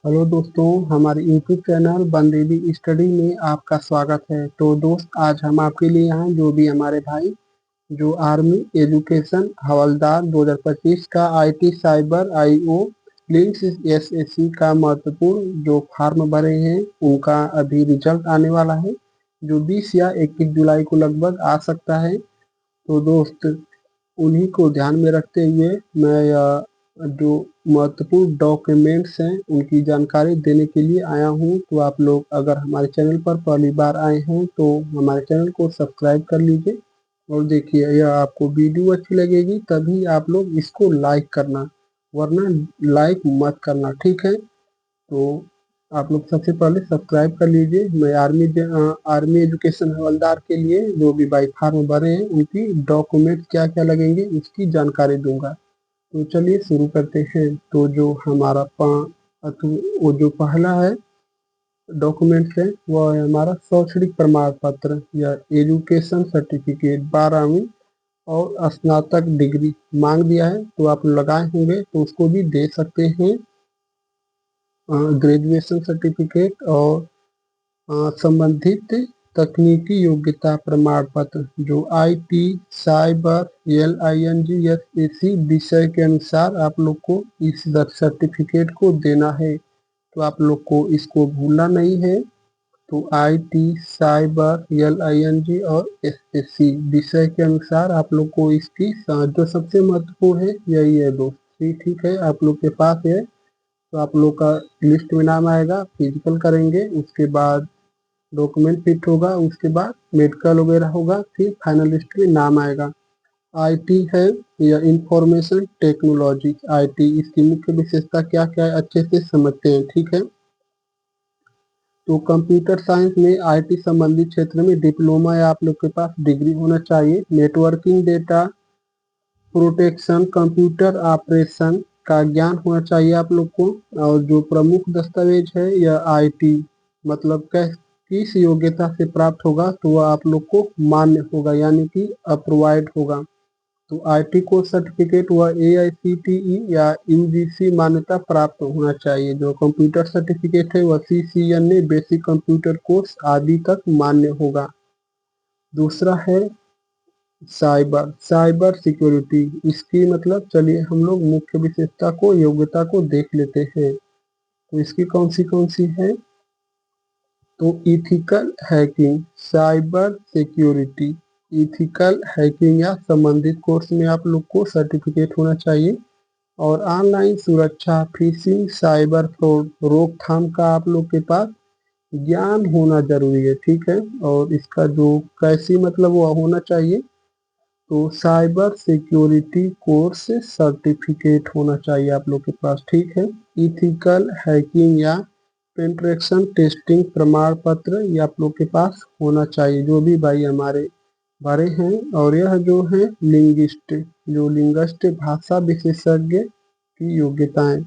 Hello दोस्तों, हमारे YouTube channel बंदेवी study में आपका स्वागत है। तो दोस्त, आज हम आपके लिए यहाँ जो भी हमारे भाई जो आर्मी एजुकेशन हवलदार 2025 का IT cyber IO links SSC का महत्वपूर्ण जो फॉर्म भरे हैं उनका अभी रिजल्ट आने वाला है, जो 20 या 21 जुलाई को लगभग आ सकता है। तो दोस्त, उन्हीं को ध्यान में रखते हुए मैं जो महत्वपूर्ण डॉक्यूमेंट्स हैं उनकी जानकारी देने के लिए आया हूं। तो आप लोग अगर हमारे चैनल पर पहली बार आए हैं तो हमारे चैनल को सब्सक्राइब कर लीजिए और देखिए, यह आपको वीडियो अच्छी लगेगी तभी आप लोग इसको लाइक करना, वरना लाइक मत करना, ठीक है। तो आप लोग सबसे पहले सब्सक्राइब कर लीजिए। मैं आर्मी एजुकेशन हवलदार के लिए जो भी बाई फार्म भरे हैं उनकी डॉक्यूमेंट क्या क्या लगेंगे उसकी जानकारी दूंगा। तो चलिए शुरू करते हैं। तो जो हमारा वो जो पहला है डॉक्यूमेंट है वो है हमारा शैक्षणिक प्रमाण पत्र या एजुकेशन सर्टिफिकेट, 12वीं और स्नातक डिग्री मांग दिया है तो आप लगाए होंगे तो उसको भी दे सकते हैं। ग्रेजुएशन सर्टिफिकेट और संबंधित तकनीकी योग्यता प्रमाण पत्र जो आईटी साइबर LINGSAC विषय के अनुसार आप लोग को इस सर्टिफिकेट को देना है। तो आप लोग को इसको भूलना नहीं है। तो आईटी साइबर LING और SSC विषय के अनुसार आप लोग को इसकी जो सबसे महत्वपूर्ण है यही है दोस्त। ठीक है, आप लोग के पास है तो आप लोग का लिस्ट में नाम आएगा, फिजिकल करेंगे, उसके बाद डॉक्यूमेंट फिट होगा, उसके बाद मेडिकल वगैरह होगा, फिर फाइनल लिस्ट में नाम आएगा। आईटी है या इंफॉर्मेशन टेक्नोलॉजी, आईटी इसकी मुख्य विशेषता क्या क्या है अच्छे से समझते हैं, ठीक है। तो कंप्यूटर साइंस में आईटी संबंधी क्षेत्र में डिप्लोमा या आप लोग के पास डिग्री होना चाहिए। Networking, data protection, computer operation का ज्ञान होना चाहिए आप लोग को। और जो प्रमुख दस्तावेज है यह आईटी मतलब किस योग्यता से प्राप्त होगा तो वह आप लोग को मान्य होगा, यानी कि अप्रूवाइड होगा। तो आईटी कोर्स सर्टिफिकेट वह AICTE या UGC मान्यता प्राप्त होना चाहिए। जो कंप्यूटर सर्टिफिकेट है वह CCNA बेसिक कंप्यूटर कोर्स आदि तक मान्य होगा। दूसरा है साइबर सिक्योरिटी, इसकी मतलब चलिए हम लोग मुख्य विशेषता को योग्यता को देख लेते हैं। तो इसकी कौन सी है तो ethical hacking, cyber security, ethical hacking या संबंधित कोर्स में आप लोग को सर्टिफिकेट होना चाहिए। और ऑनलाइन सुरक्षा, फिशिंग, साइबर फ्रॉड रोकथाम का आप लोग के पास ज्ञान होना जरूरी है, ठीक है। और इसका जो कैसी मतलब वो होना चाहिए तो साइबर सिक्योरिटी कोर्स सर्टिफिकेट होना चाहिए आप लोग के पास, ठीक है। इथिकल हैकिंग या पेंट्रेक्शन टेस्टिंग प्रमाण पत्र ये आप लोग के पास होना चाहिए, जो भी भाई हमारे भरे हैं। और यह जो है लिंग्विस्ट भाषा विशेषज्ञ की योग्यताएं,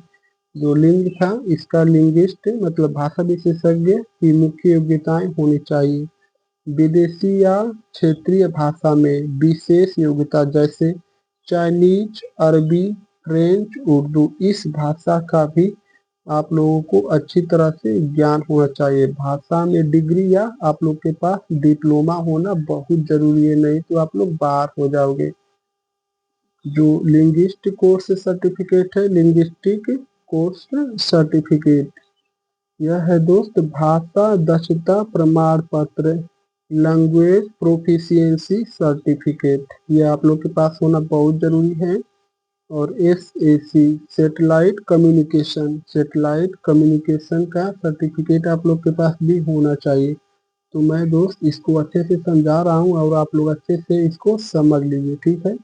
जो लिंग था इसका लिंग्विस्ट मतलब भाषा विशेषज्ञ की मुख्य योग्यताएं होनी चाहिए। विदेशी या क्षेत्रीय भाषा में विशेष योग्यता जैसे चाइनीज, अरबी, फ्रेंच, उर्दू, इस भाषा का भी आप लोगों को अच्छी तरह से ज्ञान होना चाहिए। भाषा में डिग्री या आप लोग के पास डिप्लोमा होना बहुत जरूरी है, नहीं तो आप लोग बाहर हो जाओगे। जो लिंग्विस्टिक कोर्स सर्टिफिकेट है, लिंग्विस्टिक कोर्स सर्टिफिकेट यह है दोस्त भाषा दक्षता प्रमाण पत्र, लैंग्वेज प्रोफिशिएंसी सर्टिफिकेट, ये आप लोग के पास होना बहुत जरूरी है। और SAC सैटेलाइट कम्युनिकेशन का सर्टिफिकेट आप लोग के पास भी होना चाहिए। तो मैं दोस्त इसको अच्छे से समझा रहा हूँ और आप लोग अच्छे से इसको समझ लीजिए, ठीक है।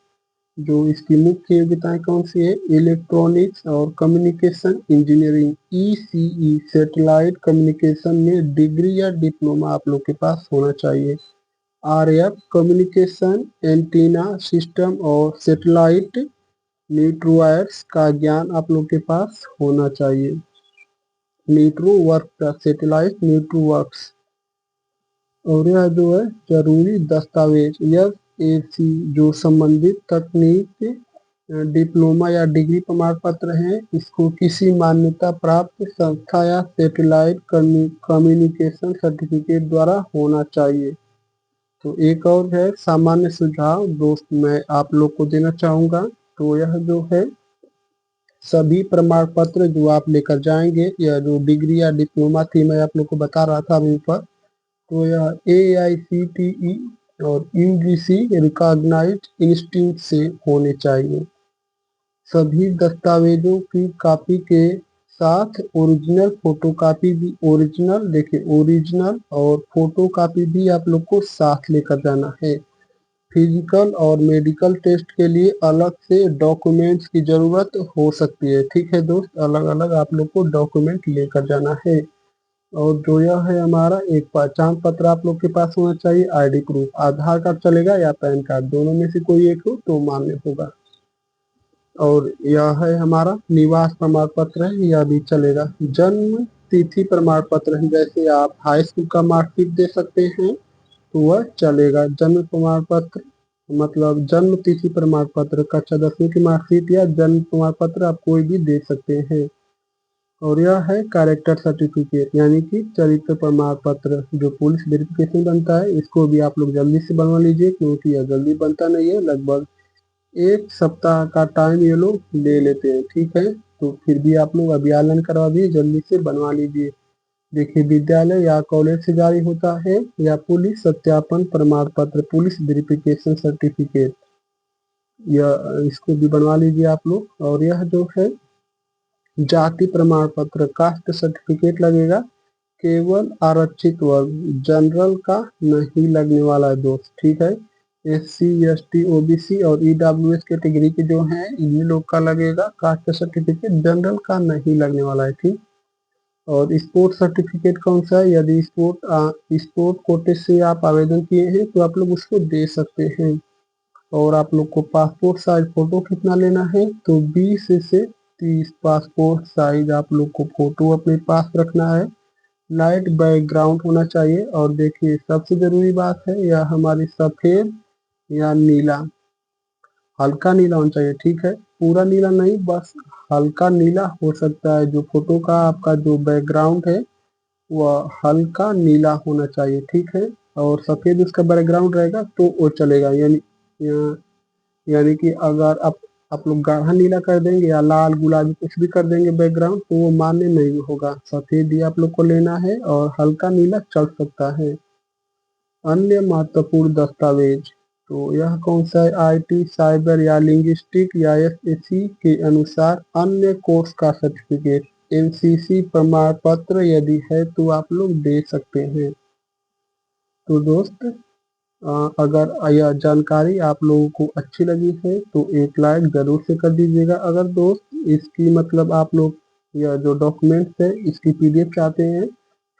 जो इसकी मुख्य योग्यताएं कौन सी है, इलेक्ट्रॉनिक्स और communication engineering ECE satellite communication में डिग्री या डिप्लोमा आप लोग के पास होना चाहिए। RF कम्युनिकेशन एंटीना सिस्टम और सैटेलाइट नेटवर्क्स का ज्ञान आप लोग के पास होना चाहिए। नेटवर्क का सैटेलाइट नेटवर्क्स। और यह जो है जरूरी दस्तावेज, यह AC जो संबंधित तकनीक डिप्लोमा या डिग्री प्रमाण पत्र है, इसको किसी मान्यता प्राप्त संस्था या सैटेलाइट कम्युनिकेशन सर्टिफिकेट द्वारा होना चाहिए। तो एक और है सामान्य सुझाव दोस्त मैं आप लोग को देना चाहूंगा। तो यह जो है सभी प्रमाण पत्र जो आप लेकर जाएंगे, या जो डिग्री या डिप्लोमा थी मैं आप लोग को बता रहा था अभी ऊपर, तो यह AICTE और UGC रिकॉग्नाइज्ड इंस्टीट्यूट से होने चाहिए। सभी दस्तावेजों की कॉपी के साथ ओरिजिनल फोटोकॉपी भी, ओरिजिनल देखिए ओरिजिनल और फोटोकॉपी भी आप लोग को साथ लेकर जाना है। फिजिकल और मेडिकल टेस्ट के लिए अलग से डॉक्यूमेंट्स की जरूरत हो सकती है। ठीक है दोस्त, अलग अलग आप लोग को डॉक्यूमेंट लेकर जाना है। और जो यह है हमारा एक पहचान पत्र आप लोग के पास होना चाहिए, ID प्रूफ, आधार कार्ड चलेगा या पैन कार्ड, दोनों में से कोई एक हो तो मान्य होगा। और यह है हमारा निवास प्रमाण पत्र है, यह भी चलेगा। जन्म तिथि प्रमाण पत्र है, जैसे आप हाई स्कूल का मार्कशीट दे सकते हैं तो वह चलेगा। जन्म प्रमाण पत्र मतलब जन्म तिथि प्रमाण पत्र, कक्षा 10वीं की मार्कशीट या जन्म प्रमाण पत्र आप कोई भी दे सकते हैं। और यह है कैरेक्टर सर्टिफिकेट यानी कि चरित्र प्रमाण पत्र, जो पुलिस वेरिफिकेशन बनता है, इसको भी आप लोग जल्दी से बनवा लीजिए, क्योंकि यह जल्दी बनता नहीं है, लगभग 1 सप्ताह का टाइम ये लोग ले लेते हैं। ठीक है, तो फिर भी आप लोग अभी ऑनलाइन करवा दिए, जल्दी से बनवा लीजिए। देखिए विद्यालय या कॉलेज से जारी होता है, या पुलिस सत्यापन प्रमाण पत्र, पुलिस वेरिफिकेशन सर्टिफिकेट, यह इसको भी बनवा लीजिए आप लोग। और यह जो है जाति प्रमाण पत्र, कास्ट सर्टिफिकेट लगेगा, केवल आरक्षित वर्ग, जनरल का नहीं लगने वाला है दोस्त। ठीक है, SC ST OBC और EWS कैटेगरी के जो हैं इन्हीं लोग का लगेगा कास्ट सर्टिफिकेट, जनरल का नहीं लगने वाला है। ठीक, और स्पोर्ट सर्टिफिकेट कौन सा है, यदि स्पोर्ट कोटे से आप आवेदन किए हैं तो आप लोग उसको दे सकते हैं। और आप लोग को पासपोर्ट साइज फोटो कितना लेना है, तो 20 से 30 पासपोर्ट साइज आप लोग को फोटो अपने पास रखना है। लाइट बैकग्राउंड होना चाहिए। और देखिए सबसे जरूरी बात है, यह हमारी सफेद या नीला, हल्का नीला होना चाहिए। ठीक है, पूरा नीला नहीं, बस हल्का नीला हो सकता है। जो फोटो का आपका जो बैकग्राउंड है वह हल्का नीला होना चाहिए। ठीक है, और सफेद उसका बैकग्राउंड रहेगा तो वो चलेगा। यानी कि अगर आप लोग गाढ़ा नीला कर देंगे या लाल गुलाबी कुछ भी कर देंगे बैकग्राउंड, तो वो मान्य नहीं होगा। सफेद ही आप लोग को लेना है और हल्का नीला चल सकता है। अन्य महत्वपूर्ण दस्तावेज, तो यह कौन सा है, IT साइबर या लिंग्विस्टिक या SSC के अनुसार अन्य कोर्स का सर्टिफिकेट, NCC प्रमाण पत्र यदि है तो आप लोग दे सकते हैं। तो दोस्त अगर यह जानकारी आप लोगों को अच्छी लगी है तो एक लाइक जरूर से कर दीजिएगा। अगर दोस्त इसकी मतलब आप लोग यह जो डॉक्यूमेंट्स है इसकी PDF चाहते हैं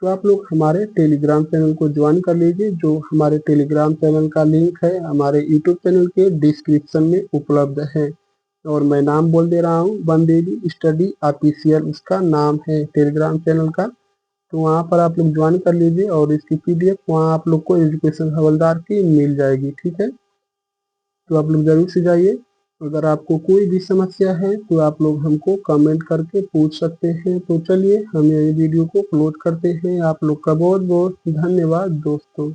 तो आप लोग हमारे टेलीग्राम चैनल को ज्वाइन कर लीजिए। जो हमारे टेलीग्राम चैनल का लिंक है हमारे यूट्यूब चैनल के डिस्क्रिप्शन में उपलब्ध है। और मैं नाम बोल दे रहा हूँ, वनदेवी स्टडी ऑफिशियल उसका नाम है टेलीग्राम चैनल का। तो वहाँ पर आप लोग ज्वाइन कर लीजिए और इसकी PDF वहाँ आप लोग को एजुकेशन हवलदार की मिल जाएगी। ठीक है, तो आप लोग जरूर से जाइए। अगर आपको कोई भी समस्या है तो आप लोग हमको कमेंट करके पूछ सकते हैं। तो चलिए हम ये वीडियो को क्लोज करते हैं। आप लोग का बहुत बहुत धन्यवाद दोस्तों।